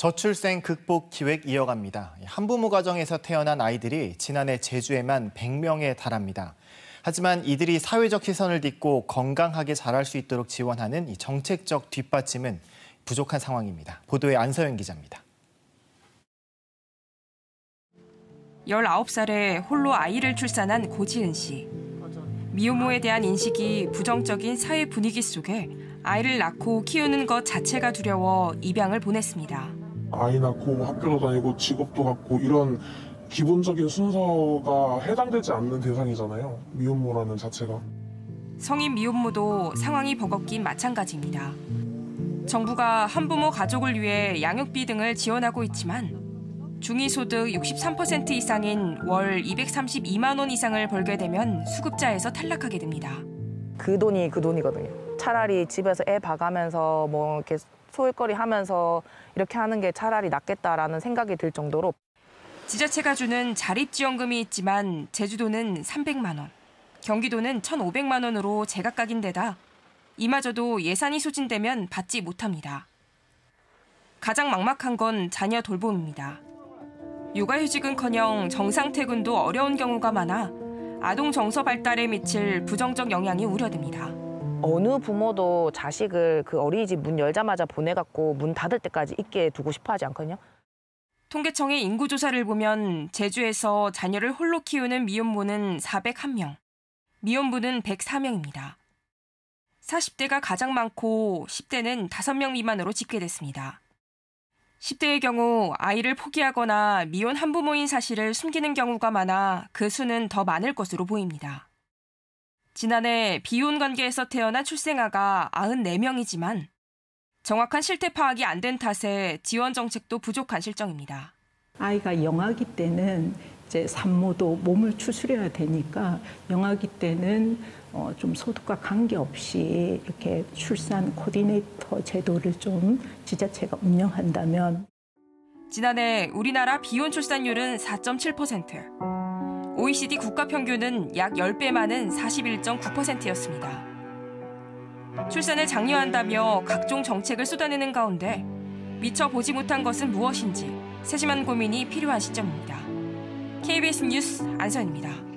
저출생 극복 기획 이어갑니다. 한부모 가정에서 태어난 아이들이 지난해 제주에만 100명에 달합니다. 하지만 이들이 사회적 시선을 딛고 건강하게 자랄 수 있도록 지원하는 이 정책적 뒷받침은 부족한 상황입니다. 보도에 안서연 기자입니다. 19살에 홀로 아이를 출산한 고지은 씨. 미혼모에 대한 인식이 부정적인 사회 분위기 속에 아이를 낳고 키우는 것 자체가 두려워 입양을 보냈습니다. 아이 낳고 학교도 다니고 직업도 갖고 이런 기본적인 순서가 해당되지 않는 대상이잖아요. 미혼모라는 자체가. 성인 미혼모도 상황이 버겁긴 마찬가지입니다. 정부가 한부모 가족을 위해 양육비 등을 지원하고 있지만 중위소득 63% 이상인 월 232만 원 이상을 벌게 되면 수급자에서 탈락하게 됩니다. 그 돈이거든요. 차라리 집에서 애 봐가면서 뭐 이렇게 소일거리 하면서 이렇게 하는 게 차라리 낫겠다라는 생각이 들 정도로. 지자체가 주는 자립지원금이 있지만 제주도는 300만 원, 경기도는 1,500만 원으로 제각각인 데다 이마저도 예산이 소진되면 받지 못합니다. 가장 막막한 건 자녀 돌봄입니다. 육아휴직은커녕 정상퇴근도 어려운 경우가 많아 아동 정서 발달에 미칠 부정적 영향이 우려됩니다. 어느 부모도 자식을 그 어린이집 문 열자마자 보내갖고 문 닫을 때까지 있게 두고 싶어 하지 않거든요. 통계청의 인구조사를 보면 제주에서 자녀를 홀로 키우는 미혼모는 401명, 미혼부는 104명입니다. 40대가 가장 많고 10대는 5명 미만으로 집계됐습니다. 10대의 경우 아이를 포기하거나 미혼 한부모인 사실을 숨기는 경우가 많아 그 수는 더 많을 것으로 보입니다. 지난해 비혼 관계에서 태어난 출생아가 94명이지만 정확한 실태 파악이 안 된 탓에 지원 정책도 부족한 실정입니다. 아이가 영아기 때는 이제 산모도 몸을 추스려야 되니까 영아기 때는 좀 소득과 관계없이 이렇게 출산 코디네이터 제도를 좀 지자체가 운영한다면. 지난해 우리나라 비혼 출산율은 4.7%. OECD 국가 평균은 약 10배 많은 41.9%였습니다. 출산을 장려한다며 각종 정책을 쏟아내는 가운데 미처 보지 못한 것은 무엇인지 세심한 고민이 필요한 시점입니다. KBS 뉴스 안서연입니다.